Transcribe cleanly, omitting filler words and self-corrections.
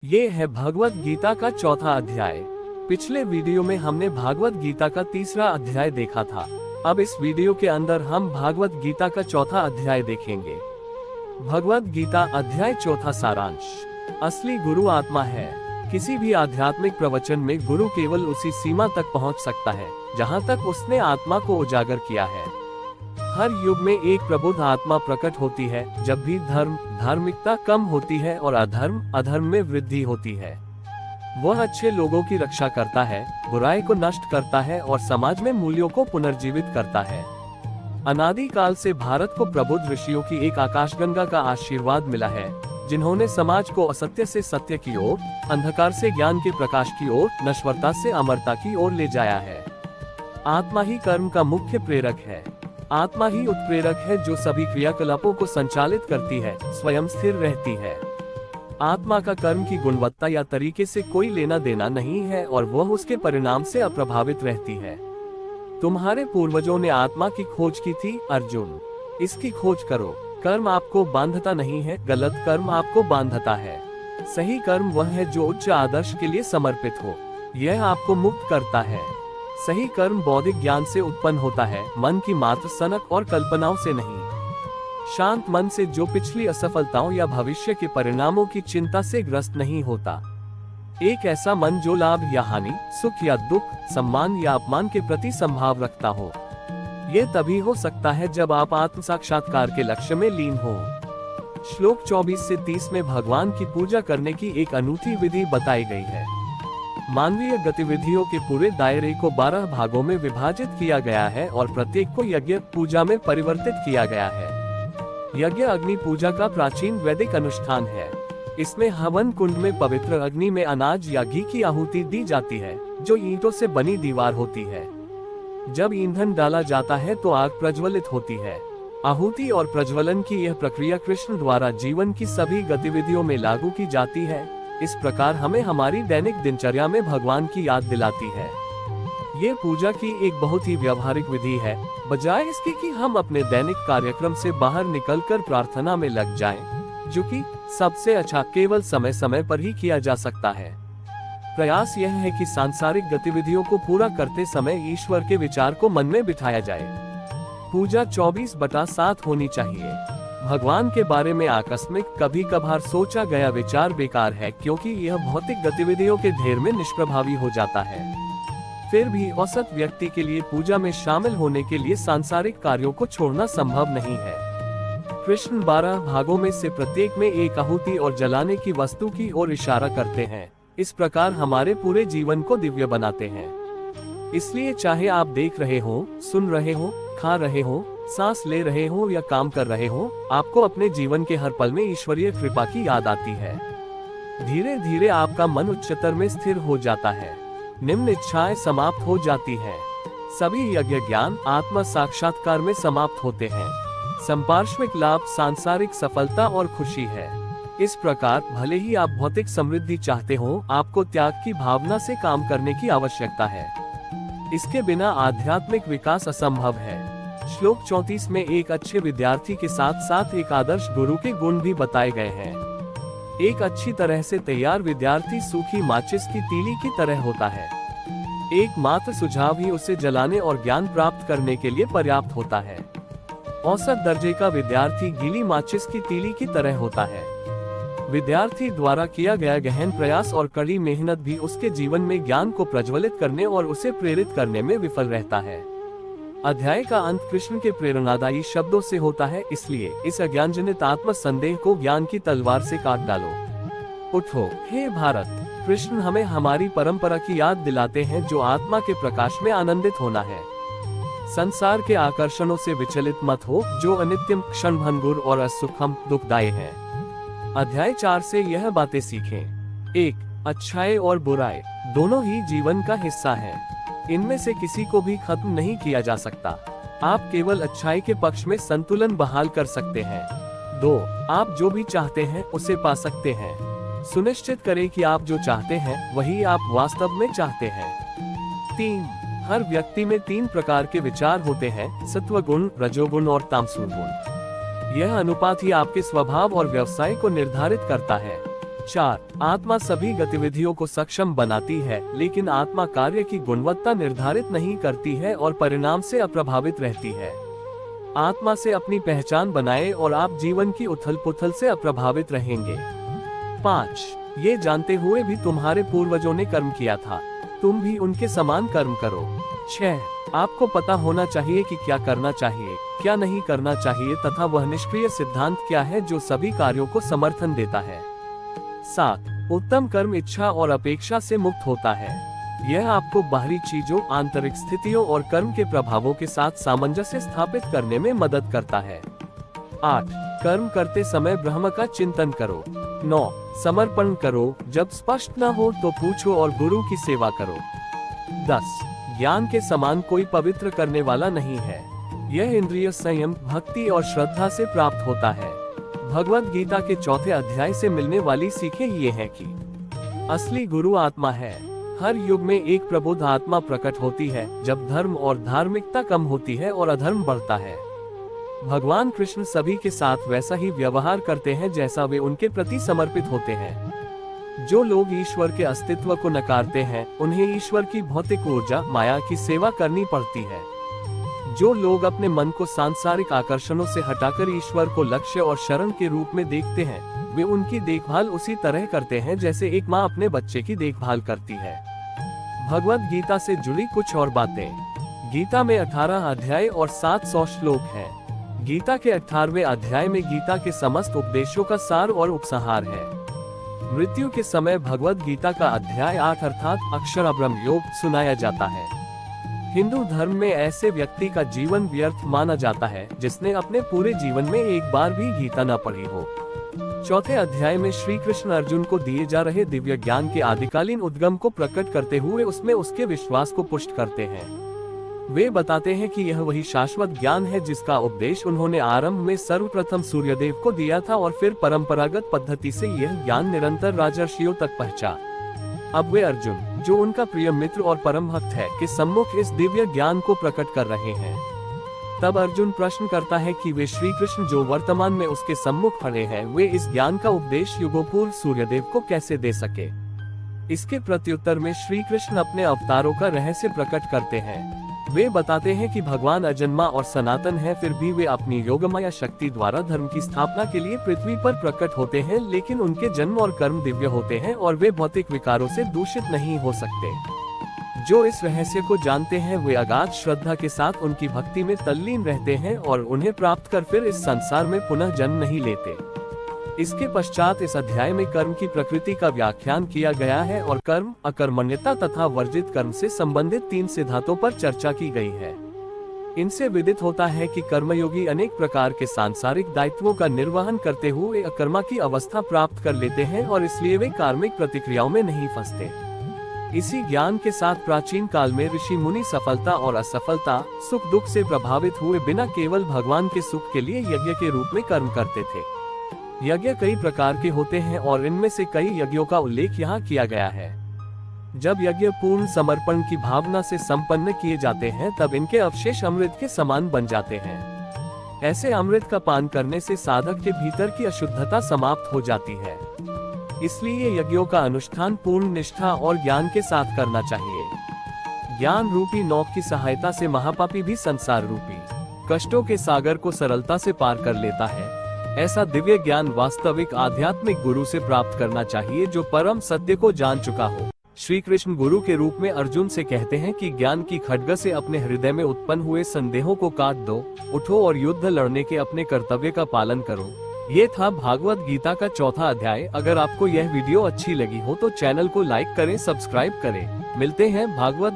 ये है भगवत गीता का चौथा अध्याय। पिछले वीडियो में हमने भागवत गीता का तीसरा अध्याय देखा था। अब इस वीडियो के अंदर हम भागवत गीता का चौथा अध्याय देखेंगे। भगवत गीता अध्याय चौथा सारांश। असली गुरु आत्मा है। किसी भी आध्यात्मिक प्रवचन में गुरु केवल उसी सीमा तक पहुंच सकता है जहां तक उसने आत्मा को उजागर किया है। हर युग में एक प्रबुद्ध आत्मा प्रकट होती है। जब भी धार्मिकता कम होती है और अधर्म में वृद्धि होती है, वह अच्छे लोगों की रक्षा करता है, बुराई को नष्ट करता है और समाज में मूल्यों को पुनर्जीवित करता है। अनादि काल से भारत को प्रबुद्ध ऋषियों की एक आकाशगंगा का आशीर्वाद मिला है, जिन्होंने समाज को असत्य से सत्य की ओर, अंधकार से ज्ञान के प्रकाश की ओर, नश्वरता से अमरता की ओर ले जाया है। आत्मा ही कर्म का मुख्य प्रेरक है। आत्मा ही उत्प्रेरक है जो सभी क्रियाकलापों को संचालित करती है, स्वयं स्थिर रहती है। आत्मा का कर्म की गुणवत्ता या तरीके से कोई लेना देना नहीं है और वह उसके परिणाम से अप्रभावित रहती है। तुम्हारे पूर्वजों ने आत्मा की खोज की थी अर्जुन, इसकी खोज करो। कर्म आपको बांधता नहीं है, गलत कर्म आपको बांधता है। सही कर्म वह है जो उच्च आदर्श के लिए समर्पित हो, यह आपको मुक्त करता है। सही कर्म बौद्धिक ज्ञान से उत्पन्न होता है, मन की मात्र सनक और कल्पनाओं से नहीं। शांत मन से जो पिछली असफलताओं या भविष्य के परिणामों की चिंता से ग्रस्त नहीं होता। एक ऐसा मन जो लाभ या हानि, सुख या दुख, सम्मान या अपमान के प्रति संभाव रखता हो। यह तभी हो सकता है जब आप आत्म साक्षात्कार के लक्ष्य में लीन हो। श्लोक 24 से 30 में भगवान की पूजा करने की एक अनूठी विधि बताई गई है। मानवीय गतिविधियों के पूरे दायरे को 12 भागों में विभाजित किया गया है और प्रत्येक को यज्ञ पूजा में परिवर्तित किया गया है। यज्ञ अग्नि पूजा का प्राचीन वैदिक अनुष्ठान है। इसमें हवन कुंड में पवित्र अग्नि में अनाज या घी की आहुति दी जाती है, जो ईंटों से बनी दीवार होती है। जब ईंधन डाला जाता है तो आग प्रज्वलित होती है। आहुति और प्रज्वलन की यह प्रक्रिया कृष्ण द्वारा जीवन की सभी गतिविधियों में लागू की जाती है। इस प्रकार हमें हमारी दैनिक दिनचर्या में भगवान की याद दिलाती है। ये पूजा की एक बहुत ही व्यावहारिक विधि है, बजाय इसके कि हम अपने दैनिक कार्यक्रम से बाहर निकलकर प्रार्थना में लग जाएं, जो कि सबसे अच्छा केवल समय समय पर ही किया जा सकता है। प्रयास यह है कि सांसारिक गतिविधियों को पूरा करते समय ईश्वर के विचार को मन में बिठाया जाए। पूजा 24/7 होनी चाहिए। भगवान के बारे में आकस्मिक कभी कभार सोचा गया विचार बेकार है, क्योंकि यह भौतिक गतिविधियों के ढेर में निष्प्रभावी हो जाता है। फिर भी औसत व्यक्ति के लिए पूजा में शामिल होने के लिए सांसारिक कार्यों को छोड़ना संभव नहीं है। कृष्ण 12 भागों में से प्रत्येक में एक आहुति और जलाने की वस्तु की ओर इशारा करते हैं। इस प्रकार हमारे पूरे जीवन को दिव्य बनाते हैं। इसलिए चाहे आप देख रहे हो, सुन रहे हो, खा रहे हो, सांस ले रहे हो या काम कर रहे हो, आपको अपने जीवन के हर पल में ईश्वरीय कृपा की याद आती है। धीरे धीरे आपका मन उच्चतर में स्थिर हो जाता है। निम्न इच्छाएं समाप्त हो जाती हैं। सभी यज्ञ ज्ञान आत्मा साक्षात्कार में समाप्त होते हैं। संपार्श्विक लाभ सांसारिक सफलता और खुशी है। इस प्रकार भले ही आप भौतिक समृद्धि चाहते हो, आपको त्याग की भावना से काम करने की आवश्यकता है। इसके बिना आध्यात्मिक विकास असंभव है। श्लोक 34 में एक अच्छे विद्यार्थी के साथ साथ एक आदर्श गुरु के गुण भी बताए गए हैं। एक अच्छी तरह से तैयार विद्यार्थी सूखी माचिस की तीली की तरह होता है। एकमात्र सुझाव ही उसे जलाने और ज्ञान प्राप्त करने के लिए पर्याप्त होता है। औसत दर्जे का विद्यार्थी गीली माचिस की तीली की तरह होता है। विद्यार्थी द्वारा किया गया गहन प्रयास और कड़ी मेहनत भी उसके जीवन में ज्ञान को प्रज्वलित करने और उसे प्रेरित करने में विफल रहता है। अध्याय का अंत कृष्ण के प्रेरणादायी शब्दों से होता है, इसलिए इस अज्ञानजनित आत्म संदेह को ज्ञान की तलवार से काट डालो। उठो हे भारत। कृष्ण हमें हमारी परंपरा की याद दिलाते हैं, जो आत्मा के प्रकाश में आनंदित होना है। संसार के आकर्षणों से विचलित मत हो, जो अनित्यम, क्षणभंगुर और असुखम, दुखदायी हैं। अध्याय 4 से यह बातें सीखें। 1. अच्छाई और बुराई दोनों ही जीवन का हिस्सा है। इनमें से किसी को भी खत्म नहीं किया जा सकता। आप केवल अच्छाई के पक्ष में संतुलन बहाल कर सकते हैं। 2. आप जो भी चाहते हैं उसे पा सकते हैं। सुनिश्चित करें कि आप जो चाहते हैं वही आप वास्तव में चाहते हैं। 3. हर व्यक्ति में 3 प्रकार के विचार होते हैं, सत्वगुण, रजोगुण और तामसो गुण। यह अनुपात ही आपके स्वभाव और व्यवसाय को निर्धारित करता है। 4. आत्मा सभी गतिविधियों को सक्षम बनाती है, लेकिन आत्मा कार्य की गुणवत्ता निर्धारित नहीं करती है और परिणाम से अप्रभावित रहती है। आत्मा से अपनी पहचान बनाएं और आप जीवन की उथल पुथल से अप्रभावित रहेंगे। 5. ये जानते हुए भी तुम्हारे पूर्वजों ने कर्म किया था, तुम भी उनके समान कर्म करो। 6. आपको पता होना चाहिए कि क्या करना चाहिए, क्या नहीं करना चाहिए तथा वह निष्क्रिय सिद्धांत क्या है जो सभी कार्यों को समर्थन देता है। 7. उत्तम कर्म इच्छा और अपेक्षा से मुक्त होता है। यह आपको बाहरी चीजों, आंतरिक स्थितियों और कर्म के प्रभावों के साथ सामंजस्य स्थापित करने में मदद करता है। 8. कर्म करते समय ब्रह्म का चिंतन करो। 9. समर्पण करो, जब स्पष्ट न हो तो पूछो और गुरु की सेवा करो। 10. ज्ञान के समान कोई पवित्र करने वाला नहीं है। यह इंद्रिय संयम, भक्ति और श्रद्धा से प्राप्त होता है। भगवद गीता के 4थे अध्याय से मिलने वाली सीखें ये हैं कि असली गुरु आत्मा है। हर युग में एक प्रबुद्ध आत्मा प्रकट होती है जब धर्म और धार्मिकता कम होती है और अधर्म बढ़ता है। भगवान कृष्ण सभी के साथ वैसा ही व्यवहार करते हैं जैसा वे उनके प्रति समर्पित होते हैं। जो लोग ईश्वर के अस्तित्व को नकारते हैं, उन्हें ईश्वर की भौतिक ऊर्जा, माया की सेवा करनी पड़ती है। जो लोग अपने मन को सांसारिक आकर्षणों से हटाकर ईश्वर को लक्ष्य और शरण के रूप में देखते हैं, वे उनकी देखभाल उसी तरह करते हैं जैसे एक माँ अपने बच्चे की देखभाल करती है। भगवद गीता से जुड़ी कुछ और बातें। गीता में 18 अध्याय और 700 श्लोक हैं। गीता के 18वें अध्याय में गीता के समस्त उपदेशों का सार और उपसंहार है। मृत्यु के समय भगवद गीता का अध्याय 8 अर्थात अक्षर ब्रह्म योग सुनाया जाता है। हिंदू धर्म में ऐसे व्यक्ति का जीवन व्यर्थ माना जाता है जिसने अपने पूरे जीवन में एक बार भी गीता न पढ़ी हो। 4थे अध्याय में श्री कृष्ण अर्जुन को दिए जा रहे दिव्य ज्ञान के आदिकालीन उद्गम को प्रकट करते हुए उसमें उसके विश्वास को पुष्ट करते हैं। वे बताते हैं कि यह वही शाश्वत ज्ञान है जिसका उपदेश उन्होंने आरंभ में सर्वप्रथम सूर्यदेव को दिया था और फिर परंपरागत पद्धति से यह ज्ञान निरंतर राजर्षियों तक पहुंचा। अब वे अर्जुन, जो उनका प्रिय मित्र और परम भक्त है, के सम्मुख इस दिव्य ज्ञान को प्रकट कर रहे हैं। तब अर्जुन प्रश्न करता है कि वे श्री कृष्ण जो वर्तमान में उसके सम्मुख खड़े हैं, वे इस ज्ञान का उपदेश युगोपूर्व सूर्यदेव को कैसे दे सके। इसके प्रत्युत्तर में श्री कृष्ण अपने अवतारों का रहस्य प्रकट करते हैं। वे बताते हैं कि भगवान अजन्मा और सनातन है, फिर भी वे अपनी योगमाया शक्ति द्वारा धर्म की स्थापना के लिए पृथ्वी पर प्रकट होते हैं, लेकिन उनके जन्म और कर्म दिव्य होते हैं और वे भौतिक विकारों से दूषित नहीं हो सकते। जो इस रहस्य को जानते हैं वे अगाध श्रद्धा के साथ उनकी भक्ति में तल्लीन रहते हैं और उन्हें प्राप्त कर फिर इस संसार में पुनः जन्म नहीं लेते। इसके पश्चात इस अध्याय में कर्म की प्रकृति का व्याख्यान किया गया है और कर्म, अकर्मण्यता तथा वर्जित कर्म से संबंधित 3 सिद्धांतों पर चर्चा की गई है। इनसे विदित होता है कि कर्मयोगी अनेक प्रकार के सांसारिक दायित्वों का निर्वहन करते हुए अकर्मा की अवस्था प्राप्त कर लेते हैं और इसलिए वे कार्मिक प्रतिक्रियाओं में नहीं फंसते। इसी ज्ञान के साथ प्राचीन काल में ऋषि मुनि सफलता और असफलता, सुख दुख से प्रभावित हुए बिना केवल भगवान के सुख के लिए यज्ञ के रूप में कर्म करते थे। यज्ञ कई प्रकार के होते हैं और इनमें से कई यज्ञों का उल्लेख यहाँ किया गया है। जब यज्ञ पूर्ण समर्पण की भावना से संपन्न किए जाते हैं तब इनके अवशेष अमृत के समान बन जाते हैं। ऐसे अमृत का पान करने से साधक के भीतर की अशुद्धता समाप्त हो जाती है। इसलिए यज्ञों का अनुष्ठान पूर्ण निष्ठा और ज्ञान के साथ करना चाहिए। ज्ञान रूपी नौक की सहायता से महापापी भी संसार रूपी कष्टों के सागर को सरलता से पार कर लेता है। ऐसा दिव्य ज्ञान वास्तविक आध्यात्मिक गुरु से प्राप्त करना चाहिए जो परम सत्य को जान चुका हो। श्री कृष्ण गुरु के रूप में अर्जुन से कहते हैं कि ज्ञान की खड्ग से अपने हृदय में उत्पन्न हुए संदेहों को काट दो, उठो और युद्ध लड़ने के अपने कर्तव्य का पालन करो। ये था भागवत गीता का 4था अध्याय। अगर आपको यह वीडियो अच्छी लगी हो तो चैनल को लाइक करें, सब्सक्राइब करें। मिलते हैं भागवत